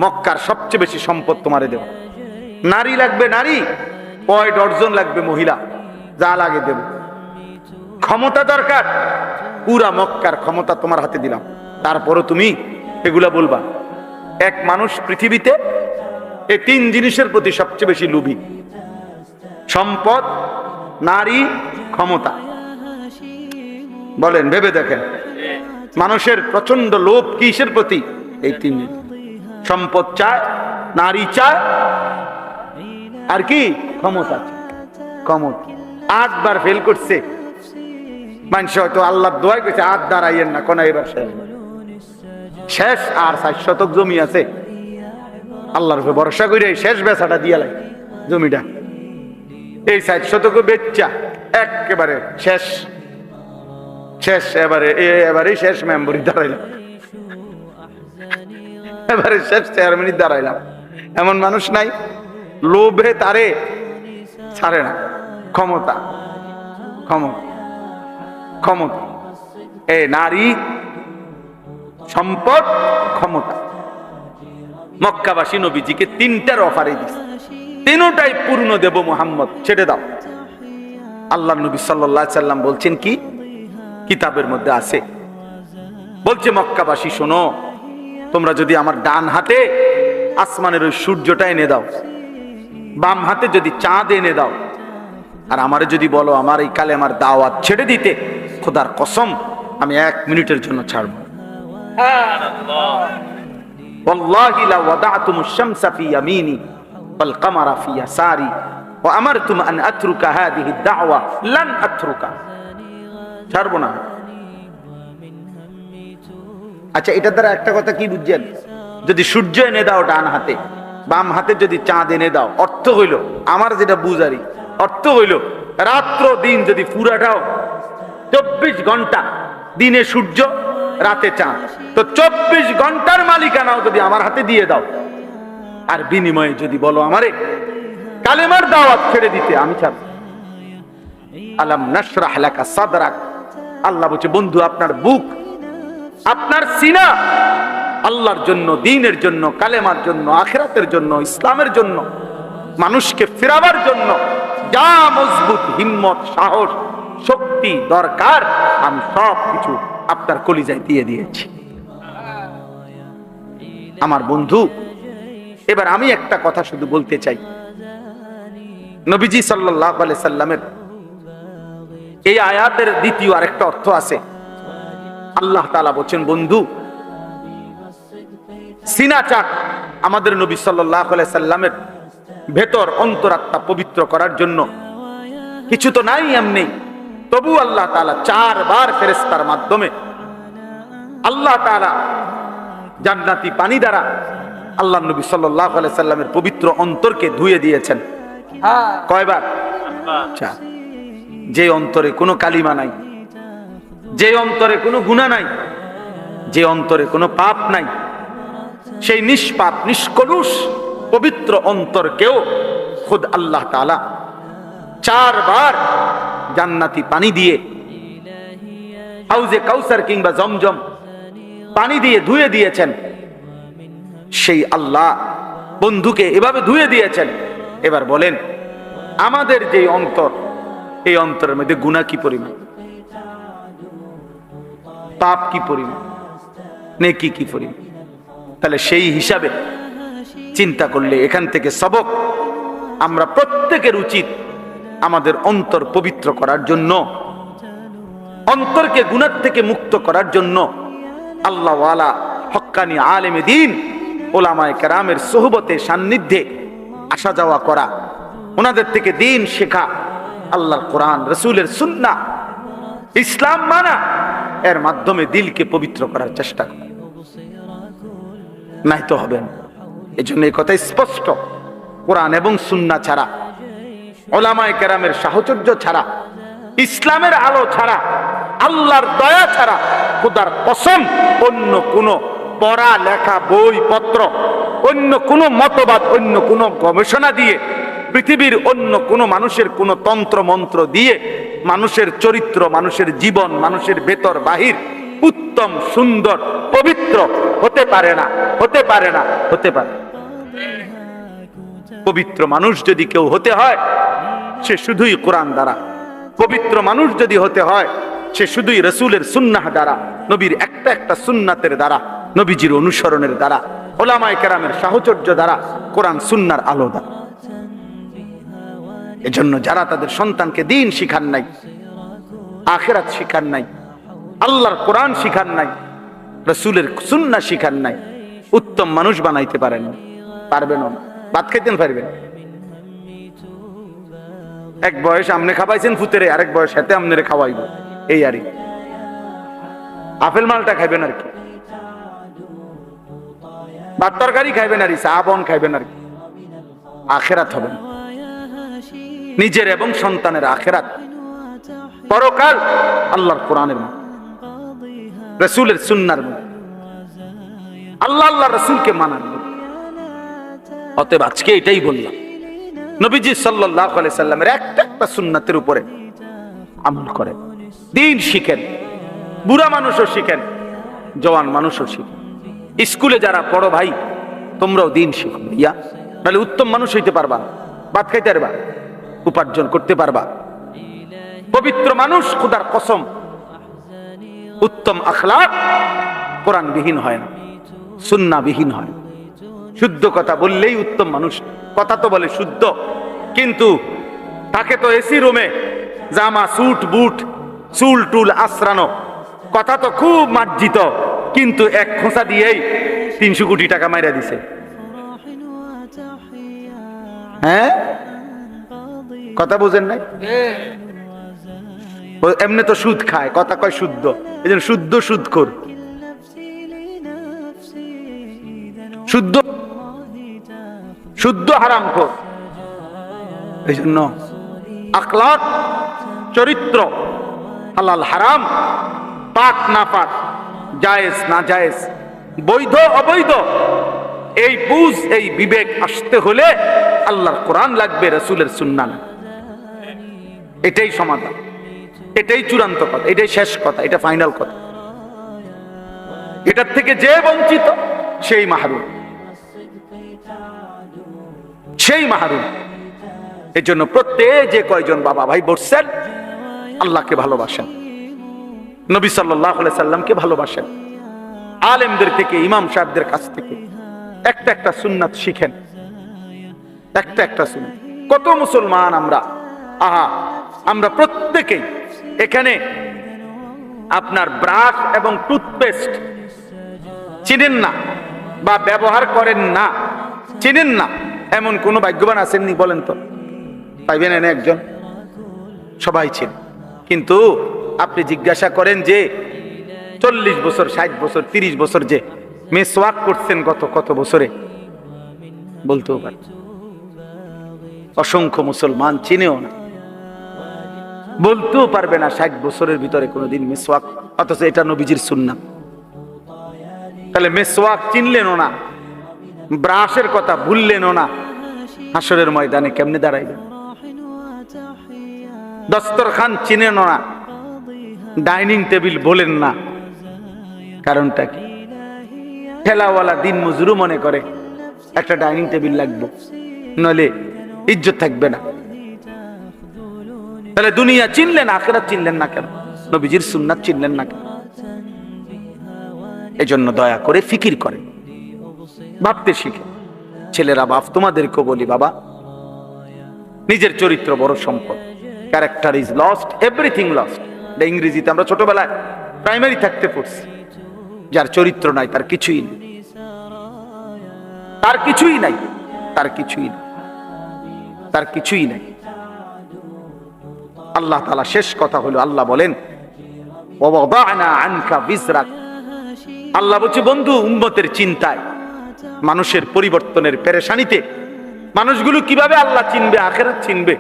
মক্কার সবচেয়ে বেশি সম্পদ তোমারে দেব, নারী লাগবে, নারী কয় ডজন লাগবে, মহিলা যা লাগে দেব, ক্ষমতা দরকার, পুরা মক্কার ক্ষমতা তোমার হাতে দিলাম, তারপরও তুমি এগুলা বলবা? এক মানুষ পৃথিবীতে এই 3 জিনিসের প্রতি সবচেয়ে বেশি লোভী, সম্পদ, নারী, ক্ষমতা। বলেন, ভেবে দেখেন, মানুষের প্রচন্ড লোভ কিসের প্রতি? এই 3 জিনিস। সম্পদ চায়, নারী চায়, আর কি? ক্ষমতা চায়। ক্ষমতা 8 বার ফেল করছে মানুষ, হয়তো আল্লাহর দোয়াই করছে, 8 দাঁড়াইয়েন না, কোন এবার শেষ, আর 4 শতক জমি আছে, আল্লাহর উপরে ভরসা করে শেষ বেচাটা দিয়া লাগে জমিটা, এই 4 শতক বেচা একেবারে শেষ, শেষ, এবারে শেষ মেম্বরি দাঁড়াইলাম, এবারে শেষ চেয়ারম্যানই দাঁড়াইলাম। এমন মানুষ নাই? লোভে তারে ছাড়ে না। ক্ষমতা, ক্ষমতা, ক্ষমতা, এই নারী, সম্পদ, ক্ষমতা। মক্কাবাসী নবীজিকে 3টার অফারে দিছে, 3টাই পূর্ণ দেব মুহাম্মদ, ছেড়ে দাও। আল্লাহ নবী সাল্লাল্লাহু আলাইহি সাল্লাম বলছেন কি, কিতাবের মধ্যে আছে। বলছে মক্কাবাসী শোনো, তোমরা যদি আমার ডান হাতে আসমানের ওই সূর্যটা এনে দাও, বাম হাতে যদি চাঁদ এনে দাও, আর আমারে যদি বলো আমার এই কালেমার দাওয়াত ছেড়ে দিতে, খোদার কসম আমি 1 মিনিটের জন্য ছাড়বো। ওয়াল্লাহি লা ওয়াদাতুমুশ শামসা ফি ইয়ামিনি ওয়াল কামারা ফি ইয়াসারি ওয়া আমারতুম আন আতরুকা হাদিহি দাওয়া লান আতরুকা। ছাড়বো না। আচ্ছা, এটার দ্বারা একটা কথা কি বুঝছেন? যদি সূর্য এনে দাও ডান হাতে, বাম হাতে যদি চাঁদ এনে দাও, অর্থ হইল, আমার যেটা বুঝারি অর্থ হইল, রাত্র দিন যদি পুরাটাও 24 ঘন্টা, দিনে সূর্য রাতে চাঁদ, তো 24 ঘন্টার মালিকানাও যদি আমার হাতে দিয়ে দাও, আর বিনিময়ে যদি বলো আমারে কালেমার দাওয়াত ছেড়ে দিতে, আমি ছাড়ব। আলাম নাশরাহ লাকা সাদরাক। আল্লাহ বলছে বন্ধু, আপনার বুক, আপনার সিনা আল্লাহর জন্য, দ্বীনের জন্য, কালেমার জন্য, আখিরাতের জন্য, ইসলামের জন্য, মানুষকে ফেরাবার জন্য যা মজবুত হিম্মত, সাহস, শক্তি দরকার, আমি সব কিছু আপনার কলিজায় দিয়ে দিয়েছি। আমার বন্ধু, এবার আমি একটা কথা শুধু বলতে চাই। নবীজি সাল্লাল্লাহু আলাইহি সাল্লামের এই আয়াতের দ্বিতীয় আরেকটা অর্থ আছে। আল্লাহ তাআলা বলেন, বন্ধু সিনা চাক আমাদের নবী সাল্লাল্লাহু আলাইহি সাল্লামের ভেতর অন্তরাত্মা পবিত্র করার জন্য। কিছু তো নাই এমনি, তবু আল্লাহ তাআলা 4 বার ফেরেশতার মাধ্যমে আল্লাহ তাআলা জান্নাতি পানি দ্বারা আল্লাহ নবী সাল্লাল্লাহু আলাইহি সাল্লামের পবিত্র অন্তরকে ধুয়ে দিয়েছেন। কয়বার? 4। যে অন্তরে কোনো কালিমা নাই, যে অন্তরে কোনো গুনাহ নাই, যে অন্তরে কোনো পাপ নাই, সেই নিষ্পাপ নিষ্কলুষ পবিত্র অন্তরকেও খুদ আল্লাহ তাআলা 4 বার জান্নাতি পানি দিয়ে, হাউজে কাউসার কিংবা জমজম পানি দিয়ে ধুয়ে দিয়েছেন। সেই আল্লাহ বন্ধুকে এভাবে ধুয়ে দিয়েছেন। এবার বলেন, আমাদের যে অন্তর, এই অন্তরের মধ্যে গুনাহ কি পরিমাণ, পাপ কি পরিমাণ, নেকি কি পরিমাণ? তাহলে সেই হিসাবে চিন্তা করলে এখান থেকে সবক আমরা প্রত্যেকের উচিত, আমাদের অন্তর পবিত্র করার জন্য, অন্তরকে গুনাহ থেকে মুক্ত করার জন্য আল্লাহ ওয়ালা হক্কানি আলেমে দ্বীন ওলামায়ে কেরামের সোহবতে সান্নিধ্যে আসা যাওয়া করা, ওনাদের থেকে দ্বীন শেখা, আল্লাহর কোরআন, রাসূলের সুন্নাহ, ইসলাম মানা, এর মাধ্যমে দিলকে পবিত্র করার চেষ্টা করা, নাই তো হবে না। এজন্য এই কথা স্পষ্ট, কোরআন এবং সুন্নাহ ছাড়া, ওলামায়ে কেরামের সাহচর্য ছাড়া, ইসলামের আলো ছাড়া, আল্লাহর দয়া ছাড়া, খোদার কসম অন্য কোন পড়া লেখা বই পত্র, অন্য কোন মতবাদ, অন্য কোন গবেষণা দিয়ে, পৃথিবীর অন্য কোন মানুষের কোন তন্ত্র মন্ত্র দিয়ে মানুষের চরিত্র, মানুষের জীবন, মানুষের ভেতর বাহির উত্তম, সুন্দর, পবিত্র হতে পারে না, হতে পারে না, হতে পারে। পবিত্র মানুষ যদি কেউ হতে হয়, সে শুধুই কোরআন দ্বারা। পবিত্র মানুষ যদি হতে হয়, সে শুধুই রাসূলের সুন্নাহ দ্বারা, নবীর একটা একটা সুন্নাতের দ্বারা, নবীজির অনুসরণের দ্বারা, ওলামায়ে কেরামের সাহচর্য দ্বারা, কোরআন সুন্নাহর আলো দ্বারা। এজন্য যারা তাদের সন্তানকে দ্বীন শিখান নাই, আখিরাত শিখান নাই, আল্লাহর কোরআন শিখান নাই, রাসূলের সুন্নাহ শিখান নাই, উত্তম মানুষ বানাইতে পারেন, পারবেন না। ভাত খাইতেন পারবেন, এক বয়স আমনে খাওয়াইছেন ফুতেরে, আরেক বয়স হাতে আমনেরে খাওয়াইব, এই আরই। আপেল মালটা খাইবেন আর কি, ভাত তরকারি খাইবেন আর চা বন খাইবেন আর কি, আখিরাত হবে না। নিজের এবং সন্তানের আখিরাত, পরকাল আল্লাহর কোরআনের মধ্যে, রাসূলের সুন্নাহর মধ্যে, আল্লাহ আল্লাহর রাসূলকে মানার মধ্যে। অতএব আজকে এটাই বললাম, নবীজি সাল্লাল্লাহু আলাইহি সাল্লামের একটা একটা সুন্নাতের উপরে আমল করেন, দ্বীন শিখেন, বুড়া মানুষও শিখেন, জওয়ান মানুষও শিখেন। স্কুলে যারা পড়ো ভাই, তোমরাও দ্বীন শিখো ইয়া, নাহলে উত্তম মানুষ হইতে পারবা, ভাত খাইতে পারবা, উপার্জন করতে পারবা। পবিত্র মানুষ খোদার কসম উত্তম আখলাক কোরআনবিহীন হয় না, সুন্নাহবিহীন হয়। শুদ্ধ কথা বললেই উত্তম মানুষ। কথা তো বলে শুদ্ধ, কিন্তু তাকে তো এসি রুমে জামা স্যুট বুট চুল টুল আশ্রানো, কথা তো খুব মার্জিত, কিন্তু এক খোঁচা দিয়েই 300 কোটি টাকা মাইরা দিছে। হ্যাঁ, কথা বুঝেন নাই? এমনি তো সুদ খায়, কথা কয় শুদ্ধ, এই জন্য শুদ্ধ সুদখোর, শুদ্ধ শুদ্ধ হারামখোর। এই জন্য আখলাক, চরিত্র, হালাল হারাম, পাক না পাক, জায়েজ না জায়েজ, বৈধ অবৈধ, এই বুঝ এই বিবেক আসতে হলে আল্লাহর কোরআন লাগবে, রাসূলের সুন্নাহ লাগবে। এটাই সমাধান, এটাই চূড়ান্ত কথা, এটাই শেষ কথা, এটা ফাইনাল কথা। এটার থেকে যে বঞ্চিত সেই মাহরুম, সেই মাহরুম। এই জন্য প্রত্যেক যে কয়জন বাবা ভাই বসছেন, আল্লাহকে ভালোবাসেন, নবী সাল্লাল্লাহু আলাইহি সাল্লামকে ভালোবাসেন, আলেমদের থেকে, ইমাম সাহেবদের কাছ থেকে একটা একটা সুন্নাত শিখেন, একটা একটা সুন্নাত। কত মুসলমান আমরা, আমরা প্রত্যেকেই এখানে আপনার ব্রাশ এবং টুথপেস্ট চিনেন না বা ব্যবহার করেন না, চিনেন না, এমন কোন ভাগ্যবান আছেননি বলেন তো? পাইবেন এনে একজন? সবাই চিনেন, কিন্তু আপনি জিজ্ঞাসা করেন যে 40 বছর 60 বছর 30 বছর যে মেসওয়াক করছেন কত বছরে, বলতেও পারে। অসংখ্য মুসলমান চিনেও না, বলতেও পারবে না 60 বছরের ভিতরে কোনোদিন মেসওয়াক, অথচ এটা নবীজির সুন্নাহ। তাহলে মেসওয়াক চিনলেনও না, ব্রাশের কথা ভুললেনও না, হাসরের ময়দানে কেমনে দাঁড়াইবেন? দস্তরখান চিনেন না, ডাইনিং টেবিল বলেন না, কারণটা কি? ঠেলাওয়ালা দিন মজুরু মনে করে একটা ডাইনিং টেবিল লাগবে, নইলে ইজ্জত থাকবে না। তাহলে দুনিয়া চিনলেন, আখিরাত চিনলেন না কেন? নবীজির সুন্নাত চিনলেন না কেন? এই জন্য দয়া করে ফিকির করেন, ভাবতে শিখে। ছেলেরা, বাপ তোমাদেরকেও বলি, বাবা, নিজের চরিত্র বড় সম্পদ। Character is lost, everything lost. এটা ইংরেজিতে আমরা ছোটবেলায় প্রাইমারি থাকতে পড়ছি। যার চরিত্র নাই তার কিছুই নেই, তার কিছুই নাই, তার কিছুই নাই, তার কিছুই নাই। আল্লাহ তাআলা শেষ কথা হলো, আল্লাহ বলেন ওয়াদা'না আনকা বিজরাক। আল্লাহ বলছে, বন্ধু, উম্মতের চিন্তায়, মানুষের পরিবর্তনের পেরেশানিতে, মানুষগুলো কিভাবে আল্লাহ চিনবে, আখিরাত চিনবে,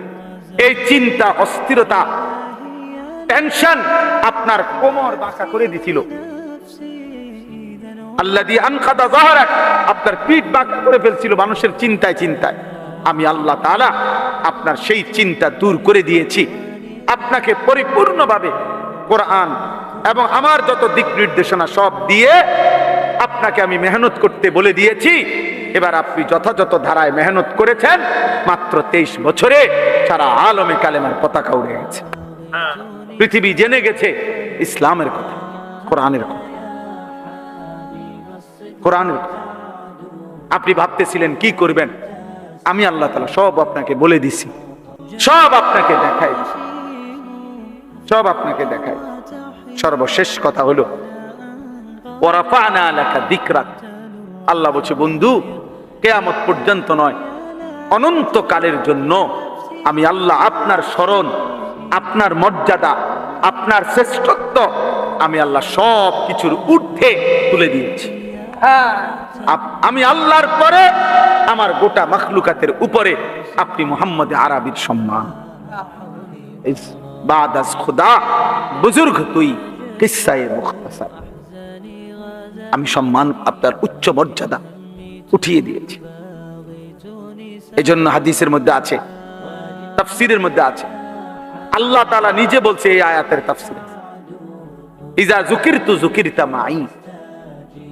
এই চিন্তা, অস্থিরতা, টেনশন আপনার কোমর বাঁকা করে দিছিল। আল্লাযী আনকাদা যাহরাক, আপনার পিঠ বাঁকা করে ফেলছিল মানুষের চিন্তায় চিন্তায়। আমি আল্লাহ তাআলা আপনার সেই চিন্তা দূর করে দিয়েছি, আপনাকে পরিপূর্ণভাবে কোরআন এবং আমার যত দিক নির্দেশনা সব দিয়ে আপনাকে আমি মেহনত করতে বলে দিয়েছি। এবার আপনি যথাযথ ধারায় মেহনত করেছেন, মাত্র 23 বছরে সারা আলমে কালেমার পতাকা উড়ে গেছে। পৃথিবী জেনে গেছে ইসলামের কথা, কোরআনের কথা, কোরআনের কথা। আপনি ভাবতেছিলেন কি করবেন, আমি আল্লাহ তাআলা সব আপনাকে বলে দিছি, সব আপনাকে দেখাই দিছি, সব আপনাকে দেখাই। সর্বশেষ কথা হলো ওয়ারাফা'না লাকা যিকরাক। আল্লাহ বলছে, বন্ধু, কিয়ামত পর্যন্ত নয়, অনন্তকালের জন্য আমি আল্লাহ আপনার স্মরণ, আপনার মর্যাদা, আপনার শ্রেষ্ঠত্ব আমি আল্লাহ সব কিছুর ঊর্ধ্বে তুলে দিয়েছি। আমি আল্লাহর পরে আমার গোটা মাখলুকাতের উপরে আপনি মুহাম্মদ আরবির সম্মান। বাদাস খুদা বুজুর্গ তুই কিসসায়ে মুখতাসার। আমি সম্মান, আপনার উচ্চ মর্যাদা উঠিয়ে দিয়েছি। এজন্য হাদিসের মধ্যে আছে, তাফসীরের মধ্যে আছে, আল্লাহ তাআলা নিজে বলছে এই আয়াতের তাফসীরে, ইজা যুকিরতু যুকিরতা মাই।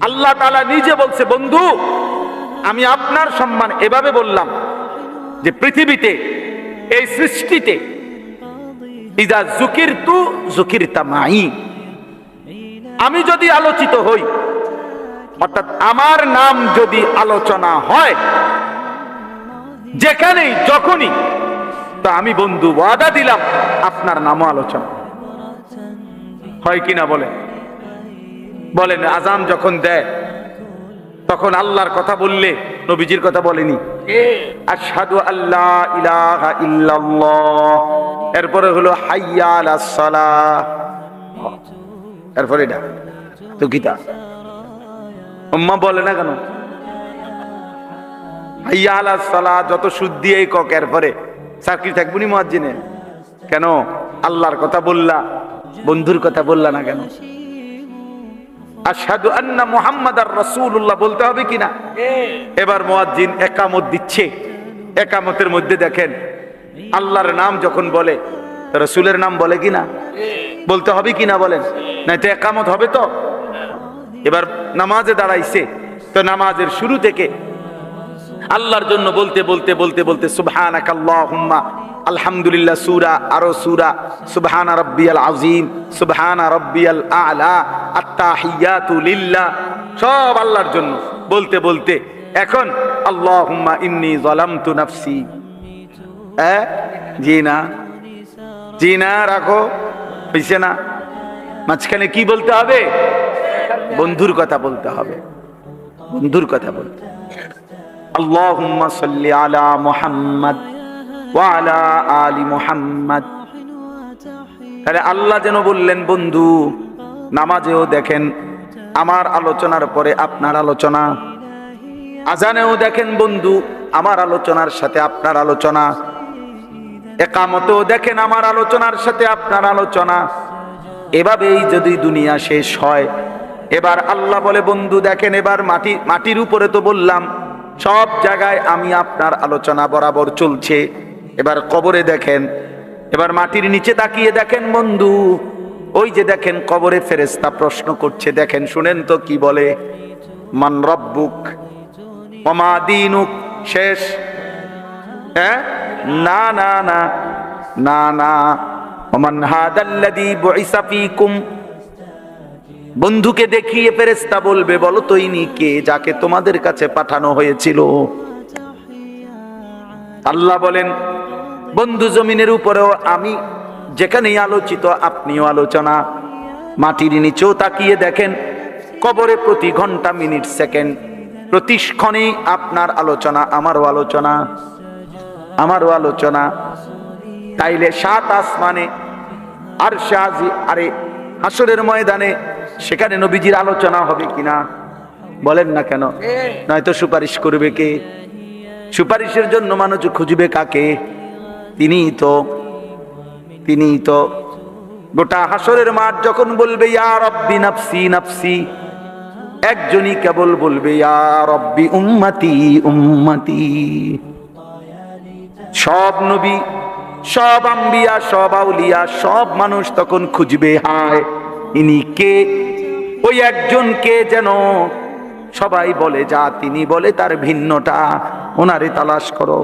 আল্লাহ তাআলা নিজে বলছে, বন্ধু, আমি আপনার সম্মান এভাবে বললাম যে পৃথিবীতে, এই সৃষ্টিতে, ইজা যুকিরতু যুকিরতা মাই, আমি যদি আলোচিত হই, অর্থাৎ আমার নাম যদি আলোচনা হয় যেখানেই যখনই, তো আমি বন্ধু ওয়াদা দিলাম আপনার নামও আলোচনা হয় কিনা বলেন? বলেন, আজান যখন দেয় তখন আল্লাহর কথা বললে নবীজির কথা বলেনি? আশহাদু আল্লা ইলাহা ইল্লাল্লাহ, এরপরে হলো হাইয়া আলাস সালাহ, এরপরে এটা তো গীতা উম্মাহ বলে না কেন? হাইয়া আলাস সালাহ যত শুদ্ধি এই কক, এরপরে চাকরি থাকবনি মুয়াজ্জিনে কেন? আল্লাহর কথা বললা, বন্ধুর কথা বললা না কেন? আশহাদু আন্না মুহাম্মাদার রাসূলুল্লাহ বলতে হবে কিনা? এবার মুয়াজ্জিন ইকামত দিচ্ছে, ইকামতের মধ্যে দেখেন আল্লাহর নাম যখন বলে রাসূলের নাম বলে কিনা? বলতে হবে কিনা বলেন? না তো ইকামত হবে তো। এবার নামাজে দাঁড়াইছে, তো নামাজের শুরু থেকে আল্লাহর জন্য বলতে বলতে বলতে বলতে সুবহানাকাল্লাহুম্মা আলহামদুলিল্লাহ সূরা, আরো সূরা সুবহানা রাব্বিয়াল আযীম, সুবহানা রাব্বিয়াল আ'লা, আত-তাহিয়াতু লিল্লাহ, সব আল্লাহর জন্য বলতে বলতে এখন আল্লাহুম্মা ইন্নী যালামতু নাফসি। জি না, জি না, রাখো, হইছে না? মাঝখানে কি বলতে হবে? বন্ধুর কথা বলতে হবে, বন্ধুর কথা বলতে। আল্লাহুম্মা সাল্লি আলা মুহাম্মাদ ওয়া আলা আলি মুহাম্মাদ। তাহলে আল্লাহ যেন বললেন বন্ধু। নামাজেও দেখেন আমার আলোচনার পরে আপনার আলোচনা, আজানেও দেখেন বন্ধু আমার আলোচনার সাথে আপনার আলোচনা, ইকামতেও দেখেন আমার আলোচনার সাথে আপনার আলোচনা। এভাবেই যদি দুনিয়া শেষ হয়, এবার আল্লাহ বলে বন্ধু দেখেন এবার মাটির উপরে তো বললাম সব জায়গায় আমি আপনার আলোচনা বরাবর চলছে। এবার কবরে দেখেন, এবার মাটির নিচে তাকিয়ে দেখেন বন্ধু, ওই যে দেখেন কবরে ফেরেশতা প্রশ্ন করছে, দেখেন শুনেন তো কি বলে, মান রব্বুক ওয়া মা দীনুক। শেষ? হ্যাঁ, না না না না না, ওমান হাদাল্লাযী বুইসা ফীকুম। বন্ধুকে দেখিয়ে ফেরেশতা বলবে বলো তো ইনি কে, যাকে তোমাদের কাছে পাঠানো হয়েছিল। আল্লাহ বলেন বন্ধু জমিনের উপরেও আমি যেখানেই আলোচিত আপনিও আলোচনা। মাটির নিচেও তাকিয়ে দেখেন কবরে প্রতি ঘন্টা মিনিট সেকেন্ড প্রতি ক্ষণেই আপনার আলোচনা, আমারও আলোচনা, আমারও আলোচনা। তাইলে সাত আসমানে আরশে আজিম, আরে হাসরের ময়দানে সেখানে নবীজির আলোচনা হবে কিনা বলেন না কেন? নয়তো সুপারিশ করবে কে? সুপারিশের জন্য মানুষ খুঁজবে কাকে? তিনিই তো গোটা হাসরের মাঠ যখন বলবে ইয়া রব্বি নাফসি নাফসি, একজনই কেবল বলবে ইয়া রব্বি উম্মতি উম্মতি। সব নবী, সব আম্বিয়া, সব আউলিয়া, সব মানুষ তখন খুঁজবে হায় ইনি কে, ওই একজন কে যেন সবাই বলে যা তিনি বলে তার ভিন্নটা, ওনারে তালাশ করো।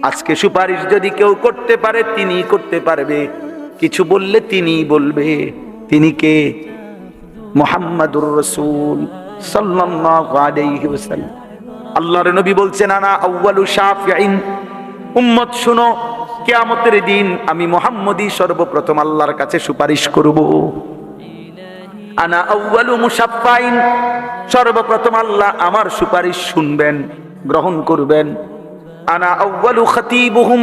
আজকে সুপারিশ যদি কেউ করতে পারে তিনি করতে পারবে, কিছু বললে তিনি বলবে। তিনি কে? মুহাম্মাদুর রাসূল সাল্লাল্লাহু আলাইহি ওয়াসাল্লাম। আল্লাহর নবী বলছেন আনা আউয়ালু শাফিঈন, উম্মত শুনো কিয়ামতের দিন আমি মুহাম্মদই সর্বপ্রথম আল্লাহর কাছে সুপারিশ করব। আনা আউয়ালু মুশাফফাইন, সর্বপ্রথম আল্লাহ আমার সুপারিশ শুনবেন, গ্রহণ করবেন। আনা আউয়ালু খাতীবুহুম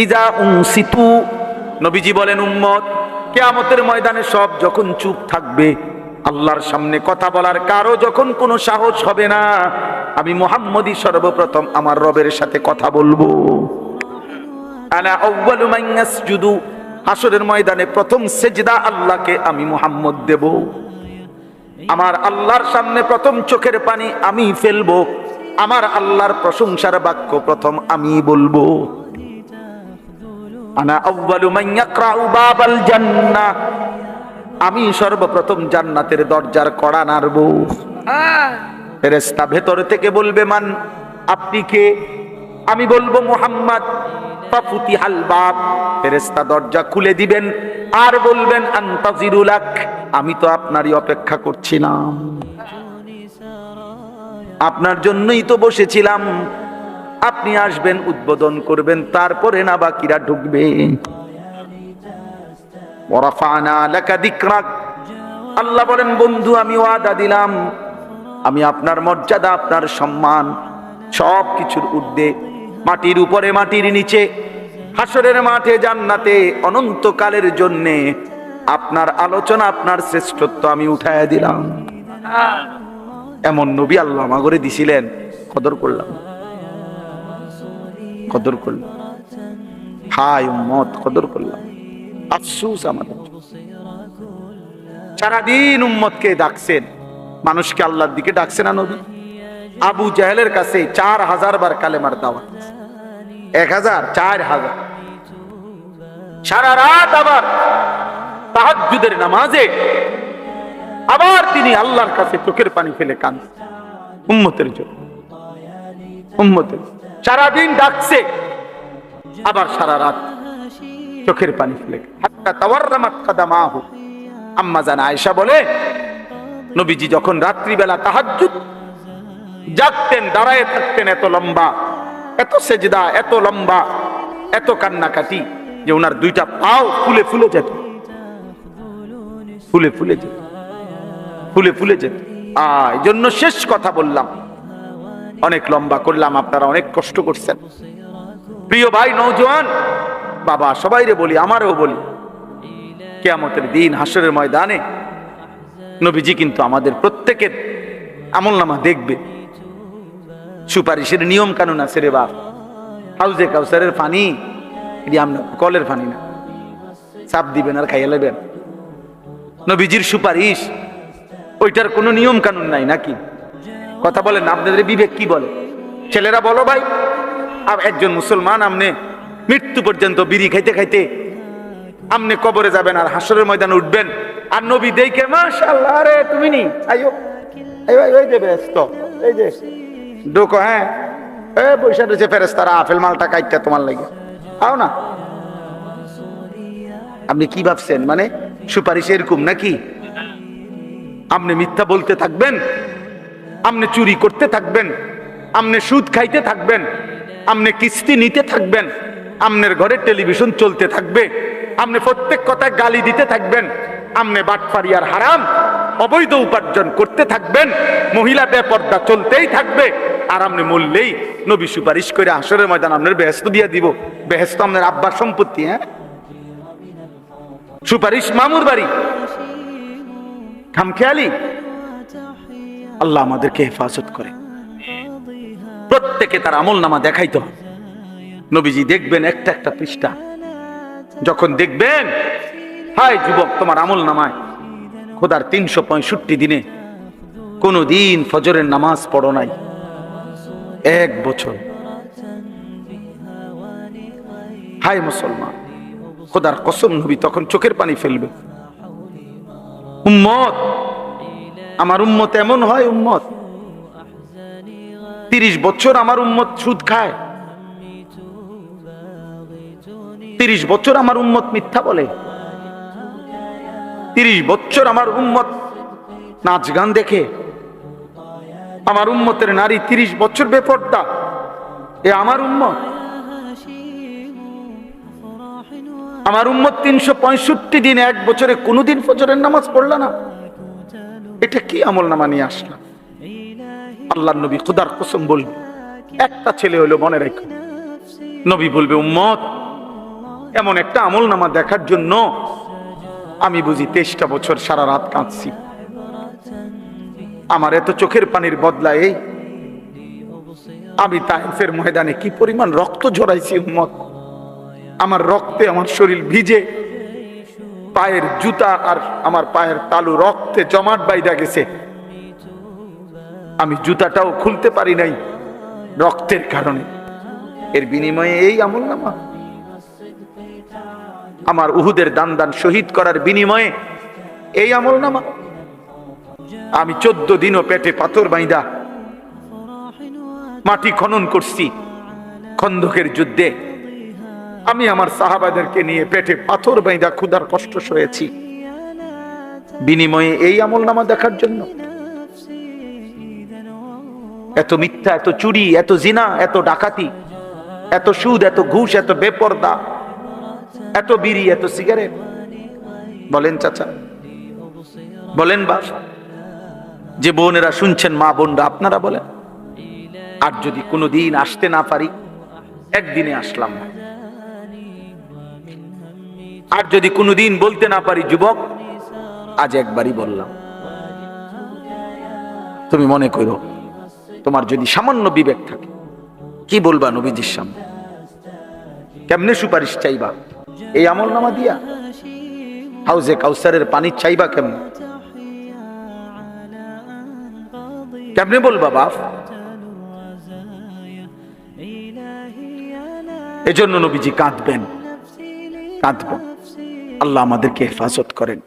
ইযা উনসিতু, নবীজি বলেন উম্মত কিয়ামতের ময়দানে সব যখন চুপ থাকবে, আল্লাহর সামনে কথা বলার কারো যখন কোনো সাহস হবে না, আমি মুহাম্মদই সর্বপ্রথম আমার রবের সাথে কথা বলবো। আনা আউয়ালু মান ইয়াসজুদু, হাসরের ময়দানে প্রথম সেজদা আল্লাহকে আমি মুহাম্মদ দেব। আমার আল্লাহর সামনে প্রথম চোখের পানি আমি ফেলবো, আমার আল্লাহর প্রশংসার বাক্য প্রথম আমি বলবো। আনা আউয়ালু মান ইয়াকরাউ বাবাল জান্নাহ, আমি সর্বপ্রথম জান্নাতের দরজার কড়া নাড়ব। ফেরেশতা ভেতর থেকে বলবে মান, আপনি কে? আমি বলবো মুহাম্মদ। ফাফুতিহাল বাব, ফেরেশতা দরজা খুলে দিবেন আর বলবেন আনতাজিরু লাক, আমি তো আপনারই অপেক্ষা করছিলাম, আপনার জন্যই তো বসেছিলাম। আপনি আসবেন, উদ্বোধন করবেন, তারপরে না বাকিরা ঢুকবে। ওয়ারাফা'না লাকা যিকরাক, আল্লাহ বলেন বন্ধু আমি ওয়াদা দিলাম, আমি আপনার মর্যাদা, আপনার সম্মান সব কিছুর ঊর্ধ্বে, মাটির উপরে মাটির নিচে, হাসরের মাঠে জান্নাতে অনন্তকালের জন্যে আপনার আলোচনা, আপনার শ্রেষ্ঠত্ব আমি উঠাইয়া দিলাম। এমন নবী আল্লাহ আমাগরে দিছিলেন, কদর করলাম, কদর করলাম। হায় উম্মত, কদর করলাম। আফসোস আমাদের, সারাদিন উম্মতকে ডাকছেন, মানুষকে আল্লাহর দিকে ডাকছে না নবী? আবু জাহেলের কাছে 4000 বার কালেমার দাওয়াত, 1000 4000, সারা রাত আবার তাহাজ্জুদের নামাজে আবার তিনি আল্লাহর কাছে চোখের পানি ফেলে কাঁদছেন উম্মতের জন্য। উম্মতের সারাদিন ডাকছে, আবার সারা রাত চোখের পানি ফেলে, হাত্তা তাওয়াররামাত কাদামাহু। আম্মা জান আয়েশা বলে, নবীজি যখন রাত্রিবেলা তাহাজ্জুদ জাগতেন, দাঁড়ায় থাকতেন এত লম্বা, এত সেজদা, এত লম্বা, এত কান্নাকাটি যে ওনার দুইটা পাও ফুলে ফুলে যেত, ফুলে ফুলে যেত, ফুলে ফুলে যেত। এই জন্য শেষ কথা বললাম, অনেক লম্বা করলাম, আপনারা অনেক কষ্ট করছেন। প্রিয় ভাই নওজোয়ান বাবা, সবাইরে বলি, আমারও বলি, কিয়ামতের দিন হাসরের ময়দানে নবীজি কিন্তু আমাদের প্রত্যেকের আমলনামা দেখবে। সুপারিশের নিয়ম কানুন আছে রে বাপ। হাউজে কাউসারের পানি, এটি আমরা কলের পানি না, চাপ দিবেন আর খাইয়া নেবেন। নবীজির সুপারিশ, ওইটার কোনো নিয়ম কানুন নাই নাকি? কথা বলেন, আপনাদের বিবেক কি বলে? ছেলেরা বলো ভাই, একজন মুসলমান আমনে মৃত্যু পর্যন্ত বিড়ি খাইতে খাইতে আমনে কবরে যাবেন আর হাসরের ময়দানে উঠবেন, আর নবী দেখে মাশাআল্লাহ, আরে তুমি নি আইও, এই যে ব্যস্ত, এই যে ঢোকো, হ্যাঁ পয়সা দিয়েছে ফেরেশতারা, আপেল মালটা কাইটা তোমার লাগে, আও না। আপনি কি ভাবছেন, মানে সুপারিশ এরকম নাকি? আপনি মিথ্যা বলতে থাকবেন, আপনি চুরি করতে থাকবেন, আপনি সুদ খাইতে থাকবেন, আপনি কিস্তি নিতে থাকবেন, আপনার ঘরে টেলিভিশন চলতে থাকবে, আপনি প্রত্যেক কথায় গালি দিতে থাকবেন, আপনি বাটপারি আর হারাম অবৈধ উপার্জন করতে থাকবেন, মহিলা বেপর্দা চলতেই থাকবে, আর আপনি মরলেই নবী সুপারিশ করে হাসরের ময়দান আপনার বেহেশত দিয়ে দিব। বেহেশত আপনার আব্বার সম্পত্তি, হ্যাঁ? সুপারিশ মামুর বাড়ি, খামখেয়ালি। আল্লাহ আমাদেরকে হেফাজত করে। প্রত্যেকে তার আমল নামা দেখাইতে হবে। নবীজি দেখবেন একটা একটা পৃষ্ঠা, যখন দেখবেন হায় যুবক, তোমার আমল নামায় খোদার 365 দিনে কোনো দিন ফজরের নামাজ পড়ো নাই, 1 বছর, হায় মুসলমান, খোদার কসম, নবী তখন চোখের পানি ফেলবে। উম্মত, আমার উম্মত এমন হয়, উম্মত 30 বছর আমার উম্মত সুদ খায়, 30 বছর আমার উম্মত মিথ্যা বলে, 30 বছর আমার উম্মত নাচ গান দেখে, আমার উম্মতের নারী 30 বছর বেপর্দা, এ আমার উম্মত। আমার উম্মত 365 দিন, 1 বছরে কোনোদিন ফজরের নামাজ পড়লা না, এটা কি আমল নামা নিয়ে আসলাম? আল্লাহর নবী খোদার কসম বলবে, একটা ছেলে হলো, মনে রেখো, নবী বলবে উম্মত এমন একটা আমল নামা দেখার জন্য আমি বুঝি 23টা বছর সারা রাত কাঁদছি। আমার এত চোখের পানির বদলা এই আমি তায়েফের ময়দানে কি পরিমাণ রক্ত ঝরাইছি উম্মত, আমার রক্তে আমার শরীর ভিজে, পায়ের জুতা আর আমার পায়ের তালু রক্তে জমাট বাইধা গেছে, আমি জুতাটাও খুলতে পারি নাই রক্তের কারণে। এর বিনিময়ে এই আমল নামা, আমার উহুদের দান দান শহীদ করার বিনিময়ে এই আমল নামা। আমি 14 দিনও পেটে পাথর বাইন্ধা মাটি খনন করছি খন্দকের যুদ্ধে, আমি আমার সাহাবাদেরকে নিয়ে পেটে পাথর বাইন্ধা ক্ষুধার কষ্ট সয়েছি। বিনিময়ে এই আমল নামা দেখার জন্য? এত মিথ্যা, এত চুরি, এত জিনা, এত ডাকাতি, এত সুদ, এত ঘুষ, এত বেপরদা, এত বিড়ি, এত সিগারেট। বলেন চাচা, বলেন বাপ, যে বোনেরা শুনছেন, মা বোনরা, আপনারা বলেন। আর যদি কোনোদিন আসতে না পারি, একদিনে আসলাম না। আর যদি কোনোদিন বলতে না পারি, যুবক আজ একবারই বললাম। তুমি মনে করো, তোমার যদি সামান্য বিবেক থাকে, কি বলবা নবীজির সামনে? কেমনে সুপারিশ চাইবা? এই আমল নামা দিয়া? হাউজে কাউসারের পানি চাইবা কেমনে? কেমনে বলবা বাপ? এজন্য নবীজি কাঁদবেন, কাঁদবেন। আল্লাহ আমাদেরকে হেফাজত করেন।